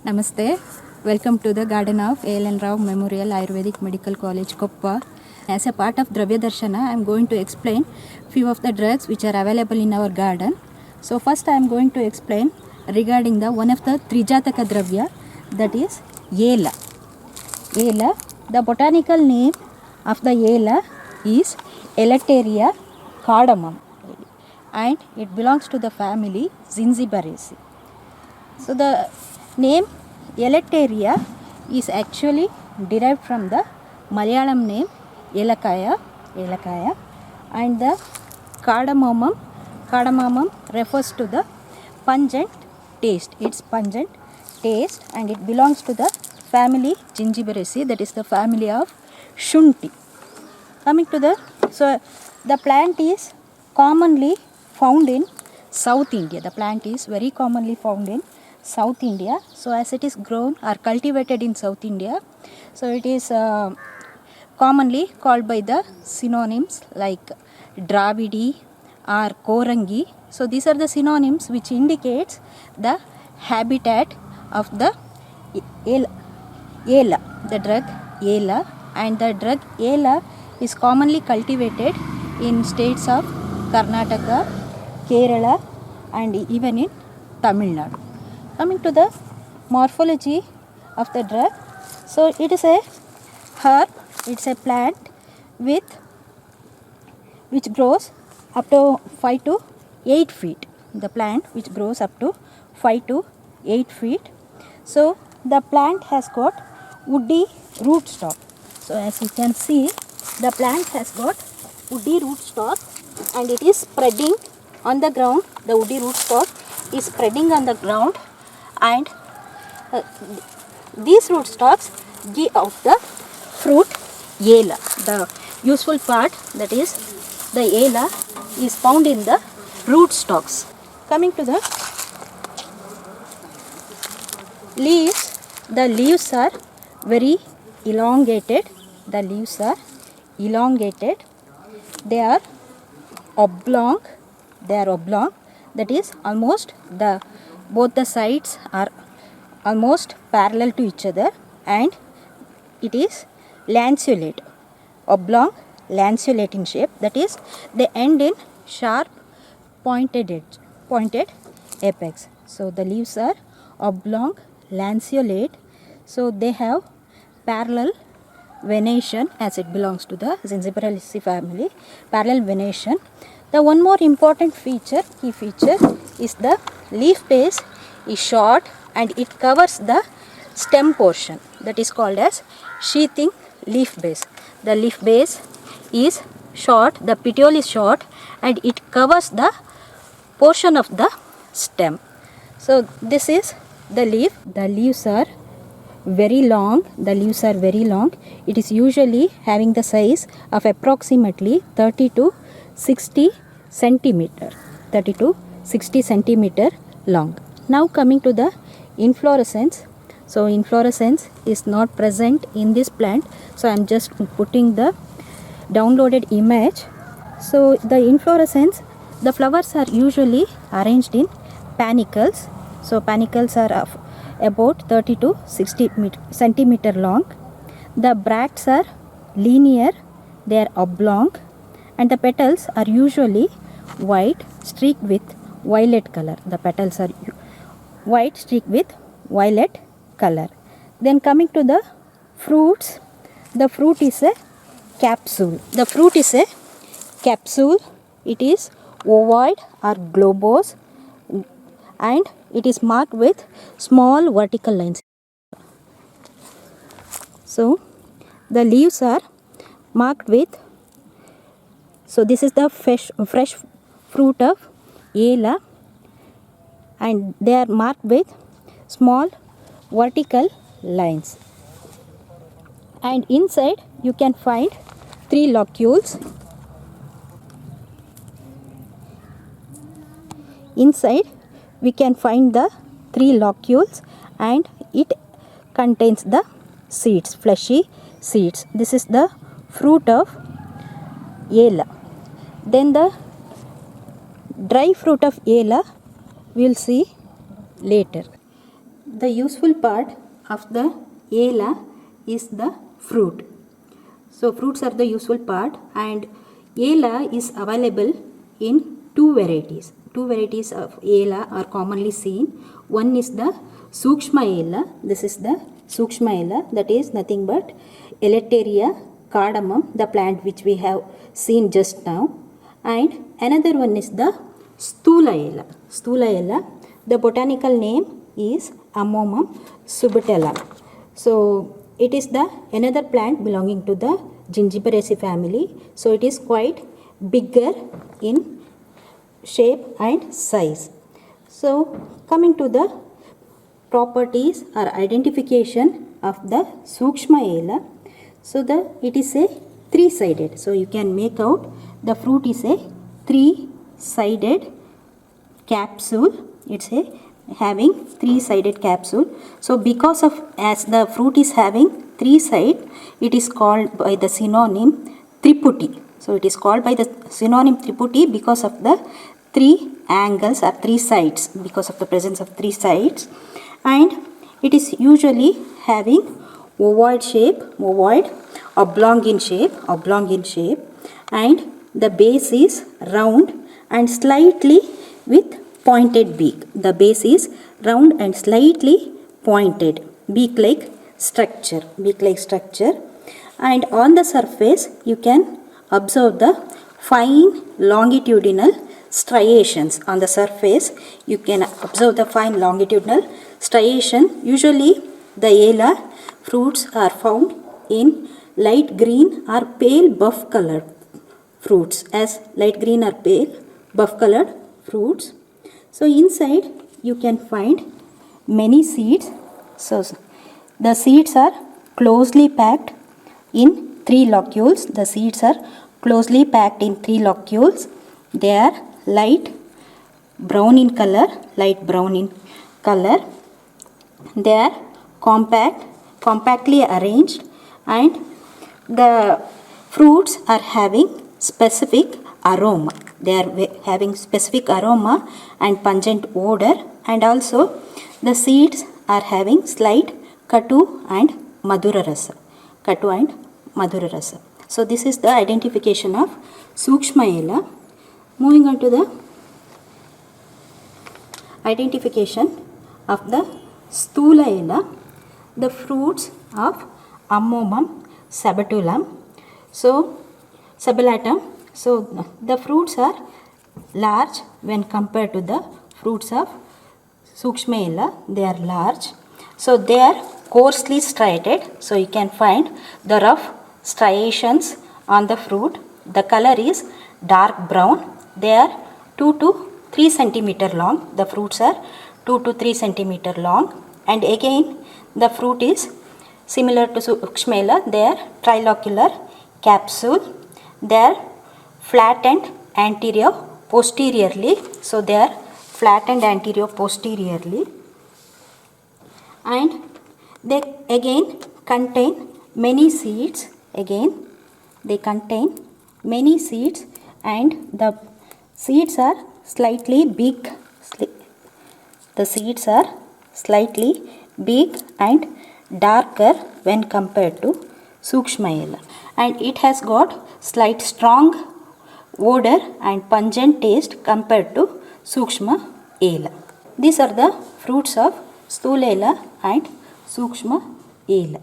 Namaste. Welcome to the garden of A.L.N. Rao Memorial Ayurvedic Medical College, Koppa. As a part of Dravya Darshana, I am going to explain few of the drugs which are available in our garden. So first I am going to explain regarding the one of the Trijataka Dravya, that is Ela. Ela. The botanical name of the Ela is Elateria cardamom, and it belongs to the family Zinziberaceae. So the name Elateria is actually derived from the Malayalam name Elakaya, and the cardamom refers to the pungent taste. Its pungent taste, and it belongs to the family Gingiberraceae, that is the family of Shunti. Coming to the plant is commonly found in South India. The plant is very commonly found in South India. So as it is grown or cultivated in South India, so it is commonly called by the synonyms like Dravidi or Korangi. So these are the synonyms which indicates the habitat of the Ela, the drug Ela, and the drug Ela is commonly cultivated in states of Karnataka, Kerala, and even in Tamil Nadu. Coming to the morphology of the drug, so it is a herb, it's a plant which grows up to 5 to 8 feet. The plant which grows up to 5 to 8 feet. So the plant has got woody rootstock. So as you can see, the plant has got woody rootstock and it is spreading on the ground. The woody rootstock is spreading on the ground, and these rootstocks give out the fruit Ela. The useful part, that is the Ela, is found in the rootstocks. Coming to the leaves, the leaves are very elongated. The leaves are elongated. They are oblong. That is almost both the sides are almost parallel to each other, and it is lanceolate, oblong lanceolate in shape. That is, they end in sharp pointed apex. So the leaves are oblong lanceolate. So they have parallel venation, as it belongs to the Zinziberaceae family, parallel venation. The one more important feature, key feature, is the leaf base is short and it covers the stem portion, that is called as sheathing leaf base. The leaf base is short, the petiole is short, and it covers the portion of the stem. So this is the leaf. The leaves are very long. It is usually having the size of approximately 30 to 60 centimeter long. Now coming to the inflorescence. So inflorescence is not present in this plant, so I am just putting the downloaded image. So the inflorescence, the flowers are usually arranged in panicles. So panicles are of about 30 to 60 centimeter long. The bracts are linear, they are oblong, and the petals are usually white streaked with violet color. The petals are white streaked with violet color. Then coming to the fruits, the fruit is a capsule. It is ovoid or globose, and it is marked with small vertical lines. So the leaves are marked with, so this is the fresh fruit of Ela, and they are marked with small vertical lines, and inside you can find 3 locules. Inside we can find the 3 locules, and it contains the seeds, fleshy seeds. This is the fruit of Ela. Then the dry fruit of Ela we will see later. the useful part of the ela is the fruit. So fruits are the useful part, and ela is available in two varieties. Two varieties of ela are commonly seen. One is the Sukshma ela. This is the Sukshma ela, that is nothing but Elateria cardamom, the plant which we have seen just now. And another one is the Sthula ela. Sthula ela, the botanical name is Ammomum subitella. So it is the another plant belonging to the Gingiberaceae family. So it is quite bigger in shape and size. So coming to the properties or identification of the Sukshma ela. So it is a three-sided. So you can make out the fruit is a three-sided capsule. It's a having three-sided capsule. So because of as the fruit is having three sides, it is called by the synonym Triputi. So it is called by the synonym Triputi because of the three angles or three sides, because of the presence of three sides. And it is usually having ovoid shape, ovoid, oblong in shape, and the base is round and slightly with pointed beak. The base is round and slightly pointed, beak-like structure. And on the surface you can observe the fine longitudinal striations. On the surface you can observe the fine longitudinal striation. Usually the ela fruits are found in light green or pale buff colored fruits, as light green or pale buff colored fruits. So inside you can find many seeds. So the seeds are closely packed in three locules. The seeds are closely packed in three locules. They are light brown in color. They are compactly arranged, and the fruits are having specific aroma. They are having specific aroma and pungent odor, and also the seeds are having slight katu and madhura rasa. So this is the identification of Sukshma ela. Moving on to the identification of the Sthula ela, the fruits of Ammomum sabatum. So the fruits are large when compared to the fruits of Sukshma ela. They are large. So they are coarsely striated. So you can find the rough striations on the fruit. The color is dark brown. They are 2 to 3 centimeter long. The fruits are 2 to 3 centimeter long. And again the fruit is similar to Sukshma ela. They are trilocular capsule. They are flattened posteriorly. So they are flattened posteriorly, and they again contain many seeds. And the seeds are slightly big. The seeds are slightly big and darker when compared to Sukshma ela, and it has got slight strong odor and pungent taste compared to Sukshma ela. These are the fruits of Sthula ela and Sukshma ela.